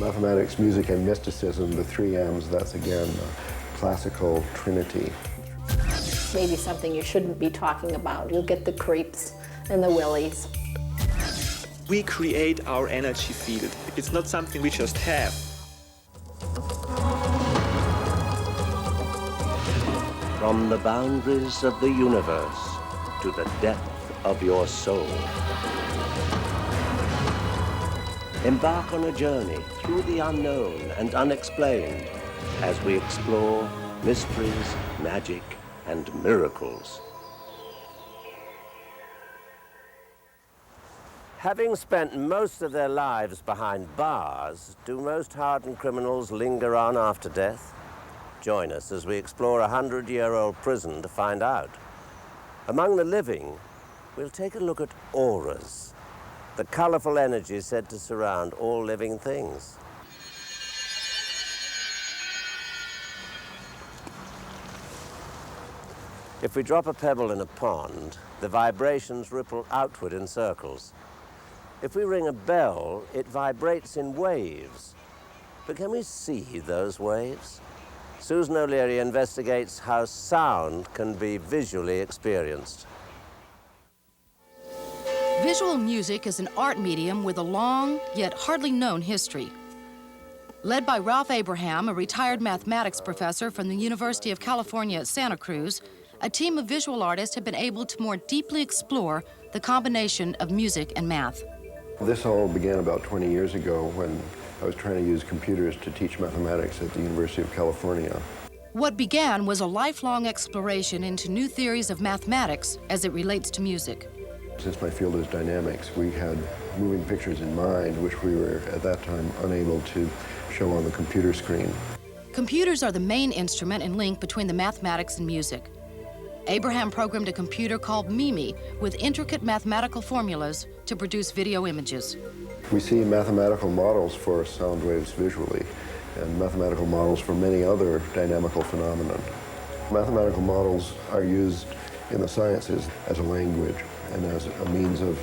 Mathematics, music, and mysticism, the three M's, that's again a classical trinity. Maybe something you shouldn't be talking about. You'll get the creeps and the willies. We create our energy field. It's not something we just have. From the boundaries of the universe to the depth of your soul. Embark on a journey through the unknown and unexplained as we explore mysteries, magic, and miracles. Having spent most of their lives behind bars, do most hardened criminals linger on after death? Join us as we explore a 100-year-old prison to find out. Among the living, we'll take a look at auras, the colorful energy said to surround all living things. If we drop a pebble in a pond, the vibrations ripple outward in circles. If we ring a bell, it vibrates in waves. But can we see those waves? Susan O'Leary investigates how sound can be visually experienced. Visual music is an art medium with a long, yet hardly known history. Led by Ralph Abraham, a retired mathematics professor from the University of California at Santa Cruz, a team of visual artists have been able to more deeply explore the combination of music and math. This all began about 20 years ago when I was trying to use computers to teach mathematics at the University of California. What began was a lifelong exploration into new theories of mathematics as it relates to music. Since my field is dynamics, we had moving pictures in mind, which we were at that time unable to show on the computer screen. Computers are the main instrument and link between the mathematics and music. Abraham programmed a computer called Mynee with intricate mathematical formulas to produce video images. We see mathematical models for sound waves visually and mathematical models for many other dynamical phenomena. Mathematical models are used in the sciences as a language and as a means of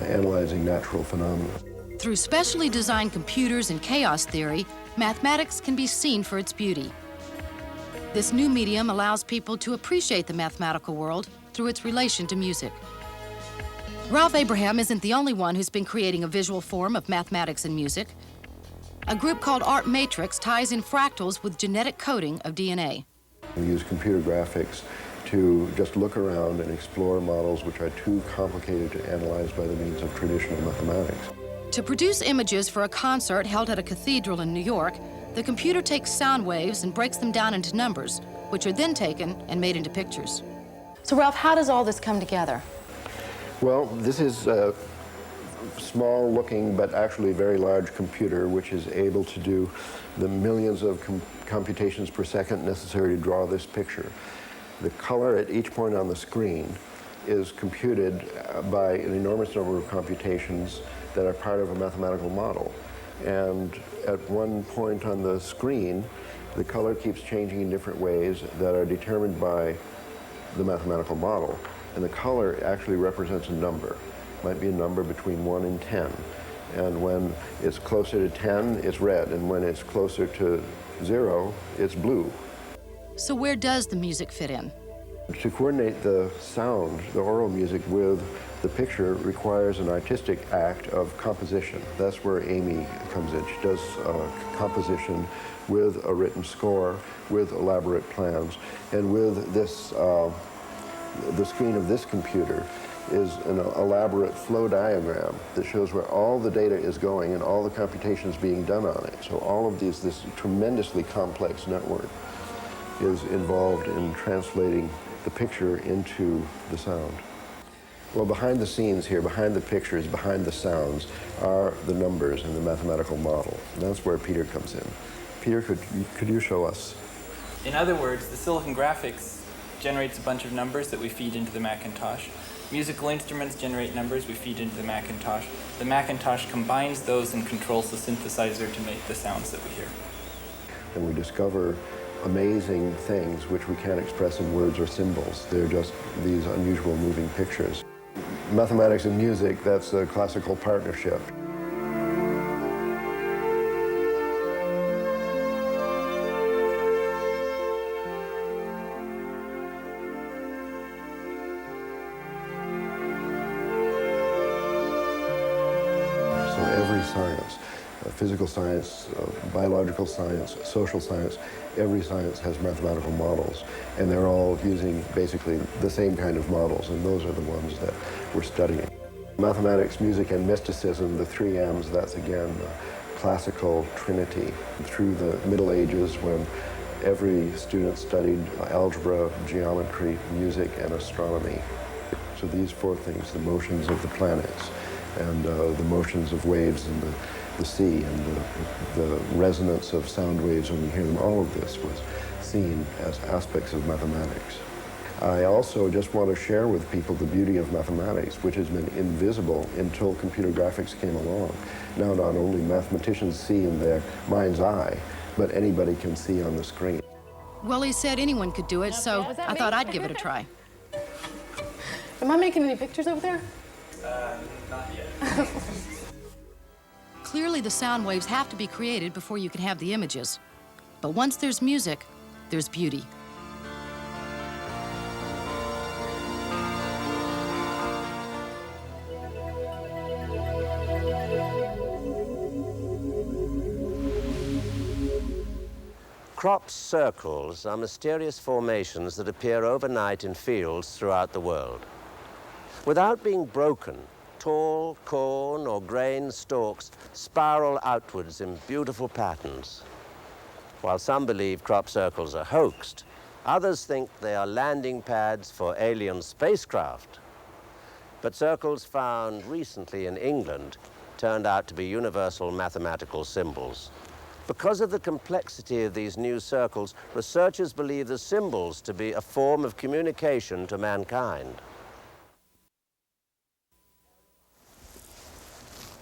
analyzing natural phenomena. Through specially designed computers and chaos theory, mathematics can be seen for its beauty. This new medium allows people to appreciate the mathematical world through its relation to music. Ralph Abraham isn't the only one who's been creating a visual form of mathematics and music. A group called Art Matrix ties in fractals with genetic coding of DNA. We use computer graphics to just look around and explore models which are too complicated to analyze by the means of traditional mathematics. To produce images for a concert held at a cathedral in New York, the computer takes sound waves and breaks them down into numbers, which are then taken and made into pictures. So Ralph, how does all this come together? Well, this is a small looking but actually very large computer which is able to do the millions of computations per second necessary to draw this picture. The color at each point on the screen is computed by an enormous number of computations that are part of a mathematical model. And at one point on the screen, the color keeps changing in different ways that are determined by the mathematical model. And the color actually represents a number. It might be a number between 1 and 10. And when it's closer to 10, it's red. And when it's closer to 0, it's blue. So where does the music fit in? To coordinate the sound, the oral music, with the picture requires an artistic act of composition. That's where Amy comes in. She does composition with a written score, with elaborate plans, and with this, the screen of this computer is an elaborate flow diagram that shows where all the data is going and all the computations being done on it. So all of this tremendously complex network is involved in translating the picture into the sound. Well, behind the scenes here, behind the pictures, behind the sounds, are the numbers in the mathematical model. And that's where Peter comes in. Peter, could you show us? In other words, the silicon graphics generates a bunch of numbers that we feed into the Macintosh. Musical instruments generate numbers we feed into the Macintosh. The Macintosh combines those and controls the synthesizer to make the sounds that we hear. And we discover amazing things which we can't express in words or symbols. They're just these unusual moving pictures. Mathematics and music, that's a classical partnership. every science, physical science, biological science, social science, every science has mathematical models, and they're all using basically the same kind of models, and those are the ones that we're studying. Mathematics, music, and mysticism, the three M's, that's again the classical trinity. Through the Middle Ages, when every student studied algebra, geometry, music, and astronomy. So these four things, the motions of the planets, and the motions of waves in the sea, and the resonance of sound waves when you hear them, all of this was seen as aspects of mathematics. I also just want to share with people the beauty of mathematics, which has been invisible until computer graphics came along. Now not only mathematicians see in their mind's eye, but anybody can see on the screen. Well, he said anyone could do it, so I thought I'd give it a try. Am I making any pictures over there? Not yet. Clearly, the sound waves have to be created before you can have the images. But once there's music, there's beauty. Crop circles are mysterious formations that appear overnight in fields throughout the world. Without being broken, tall corn or grain stalks spiral outwards in beautiful patterns. While some believe crop circles are hoaxed, others think they are landing pads for alien spacecraft. But circles found recently in England turned out to be universal mathematical symbols. Because of the complexity of these new circles, researchers believe the symbols to be a form of communication to mankind.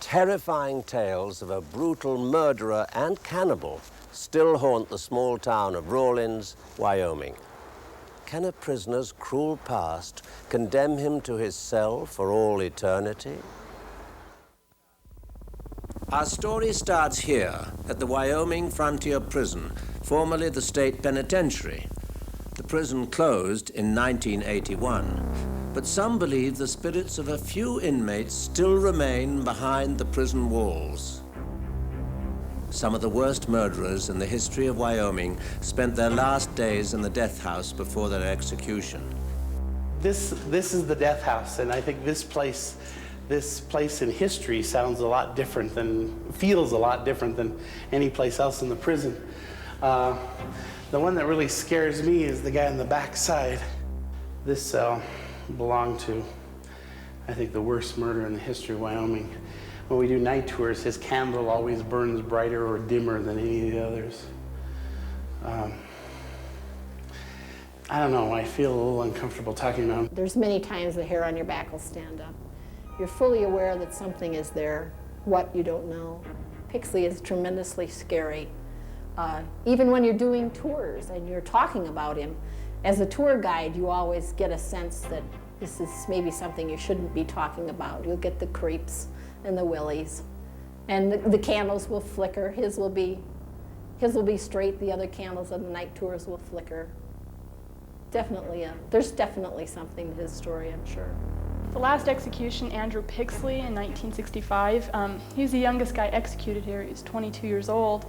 Terrifying tales of a brutal murderer and cannibal still haunt the small town of Rawlins, Wyoming. Can a prisoner's cruel past condemn him to his cell for all eternity? Our story starts here at the Wyoming Frontier Prison, formerly the state penitentiary. The prison closed in 1981, but some believe the spirits of a few inmates still remain behind the prison walls. Some of the worst murderers in the history of Wyoming spent their last days in the death house before their execution. This is the death house, and I think this place in history sounds a lot different feels a lot different than any place else in the prison. The one that really scares me is the guy on the back side. This cell belonged to, I think, the worst murder in the history of Wyoming. When we do night tours, his candle always burns brighter or dimmer than any of the others. I don't know, I feel a little uncomfortable talking about him. There's many times the hair on your back will stand up. You're fully aware that something is there, what you don't know. Pixley is tremendously scary. Even when you're doing tours and you're talking about him, as a tour guide, you always get a sense that this is maybe something you shouldn't be talking about. You'll get the creeps and the willies. And the candles will flicker. His will be straight, the other candles on the night tours will flicker. There's definitely something to his story, I'm sure. The last execution, Andrew Pixley in 1965, he was the youngest guy executed here. He was 22 years old.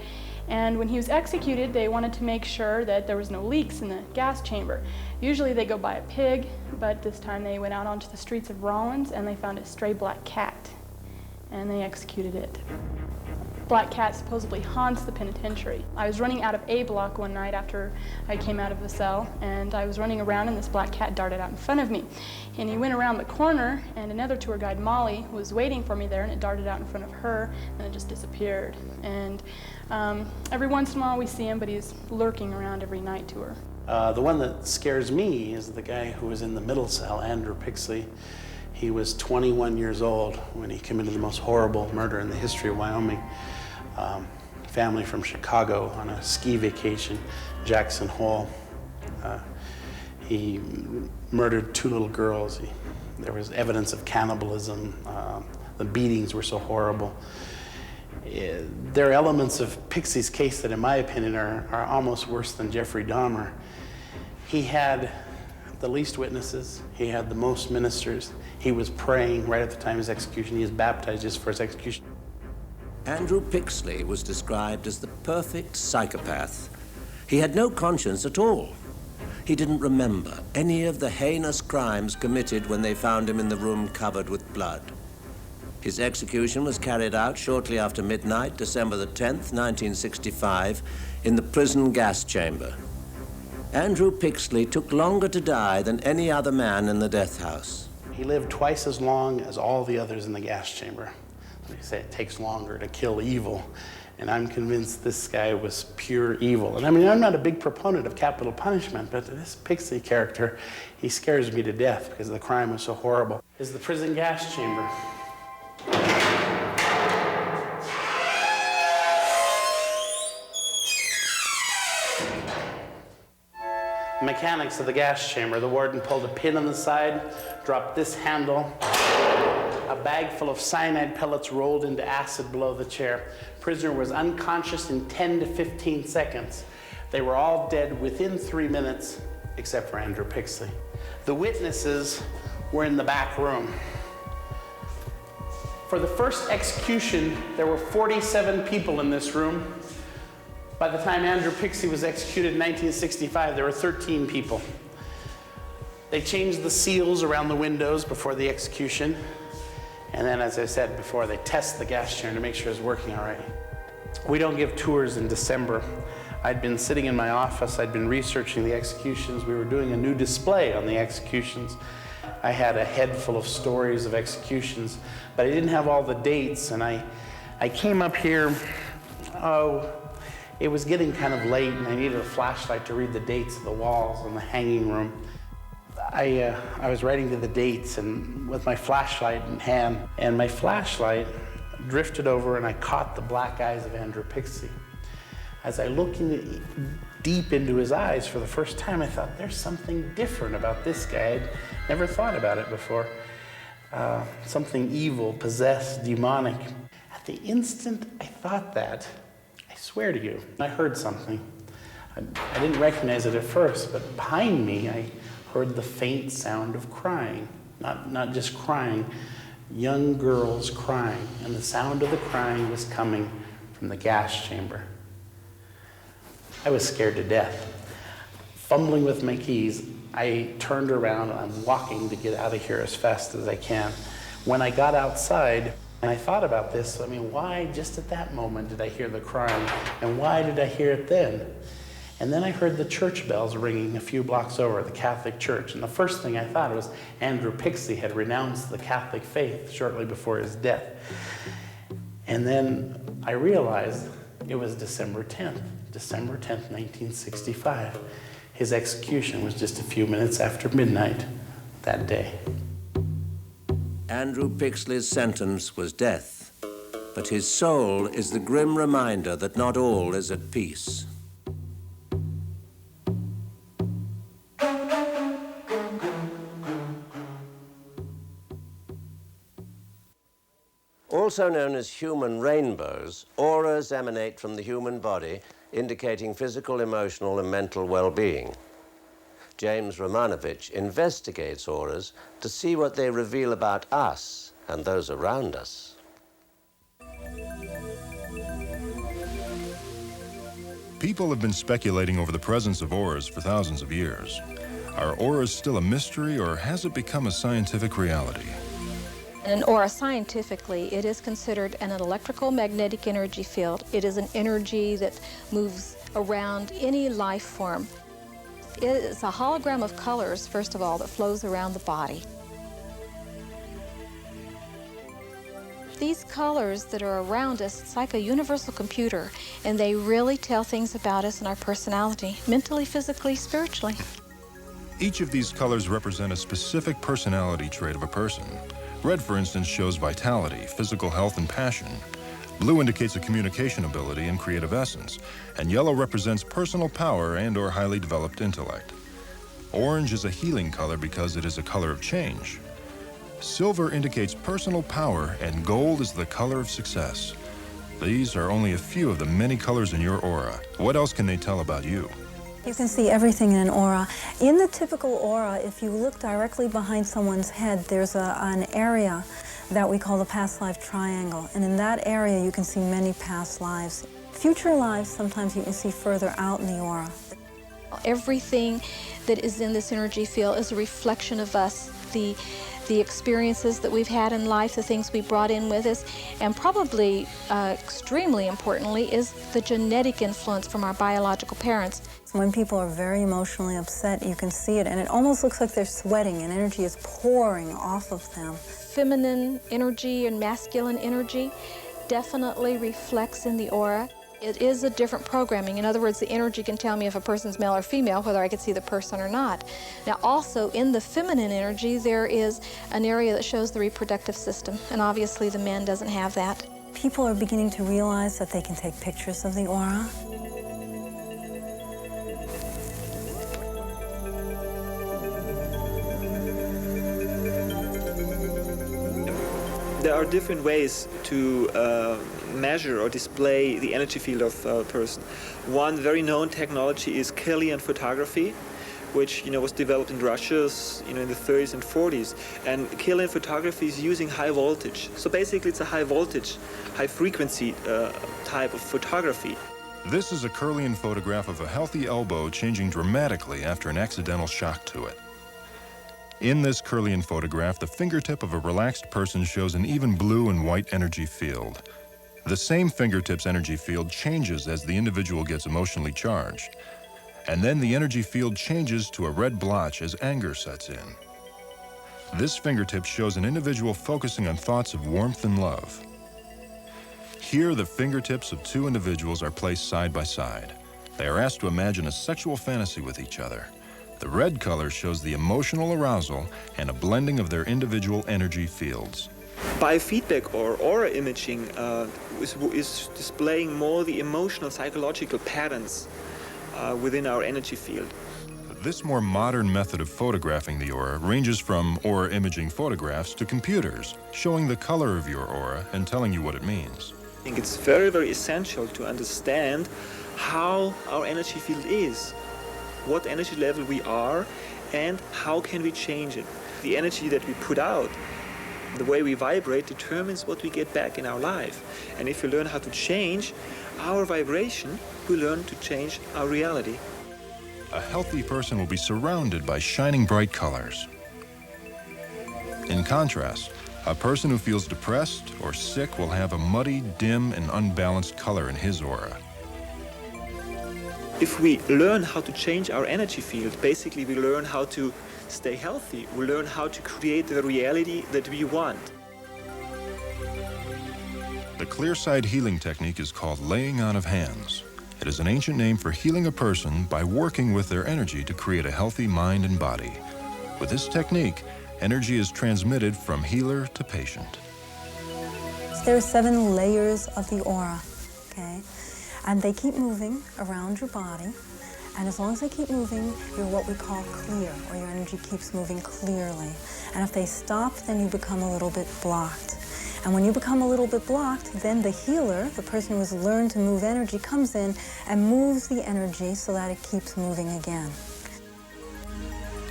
And when he was executed, they wanted to make sure that there was no leaks in the gas chamber. Usually they go by a pig, but this time they went out onto the streets of Rawlins and they found a stray black cat, and they executed it. Black cat supposedly haunts the penitentiary. I was running out of A block one night after I came out of the cell, and I was running around and this black cat darted out in front of me. And he went around the corner, and another tour guide, Molly, was waiting for me there, and it darted out in front of her, and it just disappeared. And every once in a while we see him, but he's lurking around every night tour. The one that scares me is the guy who was in the middle cell, Andrew Pixley. He was 21 years old when he committed the most horrible murder in the history of Wyoming. Family from Chicago on a ski vacation, Jackson Hole. He murdered 2 little girls. There was evidence of cannibalism. The beatings were so horrible. There are elements of Pixley's case that, in my opinion, are almost worse than Jeffrey Dahmer. He had the least witnesses. He had the most ministers. He was praying right at the time of his execution. He was baptized just for his execution. Andrew Pixley was described as the perfect psychopath. He had no conscience at all. He didn't remember any of the heinous crimes committed when they found him in the room covered with blood. His execution was carried out shortly after midnight, December the 10th, 1965, in the prison gas chamber. Andrew Pixley took longer to die than any other man in the death house. He lived twice as long as all the others in the gas chamber. They say it takes longer to kill evil, and I'm convinced this guy was pure evil. And I mean, I'm not a big proponent of capital punishment, but this Pixley character, he scares me to death because the crime was so horrible. Is the prison gas chamber. Mechanics of the gas chamber. The warden pulled a pin on the side, dropped this handle. A bag full of cyanide pellets rolled into acid below the chair. Prisoner was unconscious in 10 to 15 seconds. They were all dead within 3 minutes, except for Andrew Pixley. The witnesses were in the back room. For the first execution, there were 47 people in this room. By the time Andrew Pixley was executed in 1965, there were 13 people. They changed the seals around the windows before the execution. And then, as I said before, they test the gas chamber to make sure it's working all right. We don't give tours in December. I'd been sitting in my office. I'd been researching the executions. We were doing a new display on the executions. I had a head full of stories of executions, but I didn't have all the dates. And I came up here, it was getting kind of late, and I needed a flashlight to read the dates of the walls in the hanging room. I was writing to the dates and with my flashlight in hand, and my flashlight drifted over and I caught the black eyes of Andrew Pixley. As I looked deep into his eyes for the first time, I thought, there's something different about this guy. I'd never thought about it before. Something evil, possessed, demonic. At the instant I thought that, I swear to you, I heard something. I didn't recognize it at first, but behind me, I heard the faint sound of crying. Not just crying, young girls crying. And the sound of the crying was coming from the gas chamber. I was scared to death. Fumbling with my keys, I turned around and I'm walking to get out of here as fast as I can. When I got outside, and I thought about this, I mean, why just at that moment did I hear the crying? And why did I hear it then? And then I heard the church bells ringing a few blocks over, the Catholic Church. And the first thing I thought was Andrew Pixley had renounced the Catholic faith shortly before his death. And then I realized it was December 10th, 1965. His execution was just a few minutes after midnight that day. Andrew Pixley's sentence was death, but his soul is the grim reminder that not all is at peace. Also known as human rainbows, auras emanate from the human body, indicating physical, emotional, and mental well-being. James Romanovich investigates auras to see what they reveal about us and those around us. People have been speculating over the presence of auras for thousands of years. Are auras still a mystery, or has it become a scientific reality? An aura, scientifically, it is considered an electrical magnetic energy field. It is an energy that moves around any life form. It is a hologram of colors, first of all, that flows around the body. These colors that are around us, it's like a universal computer, and they really tell things about us and our personality, mentally, physically, spiritually. Each of these colors represent a specific personality trait of a person. Red, for instance, shows vitality, physical health, and passion. Blue indicates a communication ability and creative essence, and yellow represents personal power and/or highly developed intellect. Orange is a healing color because it is a color of change. Silver indicates personal power, and gold is the color of success. These are only a few of the many colors in your aura. What else can they tell about you? You can see everything in an aura. In the typical aura, if you look directly behind someone's head, there's an area that we call the past life triangle. And in that area, you can see many past lives. Future lives, sometimes you can see further out in the aura. Everything that is in this energy field is a reflection of us, the experiences that we've had in life, the things we brought in with us, and probably extremely importantly is the genetic influence from our biological parents. When people are very emotionally upset, you can see it, and it almost looks like they're sweating and energy is pouring off of them. Feminine energy and masculine energy definitely reflects in the aura. It is a different programming. In other words, the energy can tell me if a person's male or female, whether I can see the person or not. Now, also in the feminine energy, there is an area that shows the reproductive system, and obviously the man doesn't have that. People are beginning to realize that they can take pictures of the aura. There are different ways to measure or display the energy field of a person. One very known technology is Kirlian photography, which was developed in Russia in the 30s and 40s. And Kirlian photography is using high voltage. So basically it's a high voltage, high frequency type of photography. This is a Kirlian photograph of a healthy elbow changing dramatically after an accidental shock to it. In this Kirlian photograph, the fingertip of a relaxed person shows an even blue and white energy field. The same fingertip's energy field changes as the individual gets emotionally charged. And then the energy field changes to a red blotch as anger sets in. This fingertip shows an individual focusing on thoughts of warmth and love. Here, the fingertips of two individuals are placed side by side. They are asked to imagine a sexual fantasy with each other. The red color shows the emotional arousal and a blending of their individual energy fields. Biofeedback or aura imaging is displaying more the emotional, psychological patterns within our energy field. This more modern method of photographing the aura ranges from aura imaging photographs to computers, showing the color of your aura and telling you what it means. I think it's very, very essential to understand how our energy field is, what energy level we are, and how can we change it. The energy that we put out, the way we vibrate, determines what we get back in our life. And if we learn how to change our vibration, we learn to change our reality. A healthy person will be surrounded by shining bright colors. In contrast, a person who feels depressed or sick will have a muddy, dim, and unbalanced color in his aura. If we learn how to change our energy field, basically we learn how to stay healthy. We learn how to create the reality that we want. The clear-side healing technique is called laying on of hands. It is an ancient name for healing a person by working with their energy to create a healthy mind and body. With this technique, energy is transmitted from healer to patient. There are 7 layers of the aura, okay? And they keep moving around your body. And as long as they keep moving, you're what we call clear, or your energy keeps moving clearly. And if they stop, then you become a little bit blocked. And when you become a little bit blocked, then the healer, the person who has learned to move energy, comes in and moves the energy so that it keeps moving again.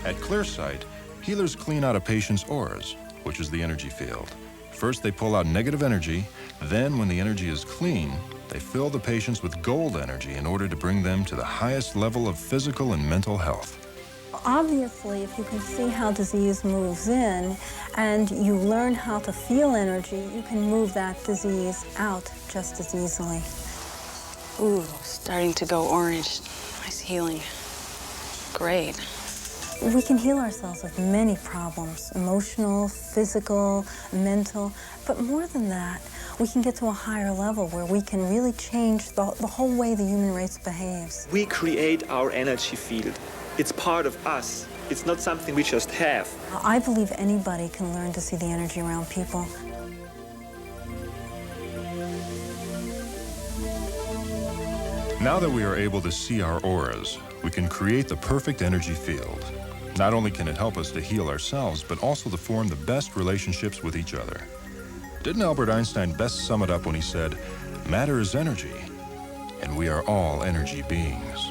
At Clearsight, healers clean out a patient's auras, which is the energy field. First, they pull out negative energy. Then, when the energy is clean, they fill the patients with gold energy in order to bring them to the highest level of physical and mental health. Obviously, if you can see how disease moves in and you learn how to feel energy, you can move that disease out just as easily. Ooh, starting to go orange. Nice healing. Great. We can heal ourselves of many problems, emotional, physical, mental, but more than that, we can get to a higher level where we can really change the whole way the human race behaves. We create our energy field. It's part of us. It's not something we just have. I believe anybody can learn to see the energy around people. Now that we are able to see our auras, we can create the perfect energy field. Not only can it help us to heal ourselves, but also to form the best relationships with each other. Didn't Albert Einstein best sum it up when he said, "Matter is energy, and we are all energy beings"?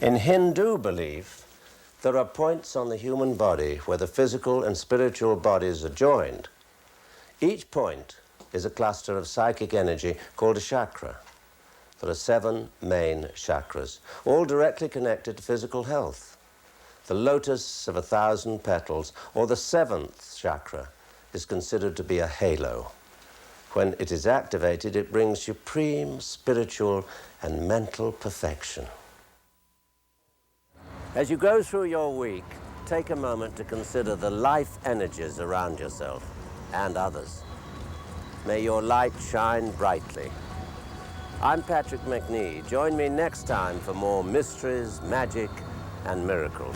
In Hindu belief, there are points on the human body where the physical and spiritual bodies are joined. Each point is a cluster of psychic energy called a chakra. There are 7 main chakras, all directly connected to physical health. The lotus of 1,000 petals, or the 7th chakra, is considered to be a halo. When it is activated, it brings supreme spiritual and mental perfection. As you go through your week, take a moment to consider the life energies around yourself and others. May your light shine brightly. I'm Patrick Macnee. Join me next time for more mysteries, magic, and miracles.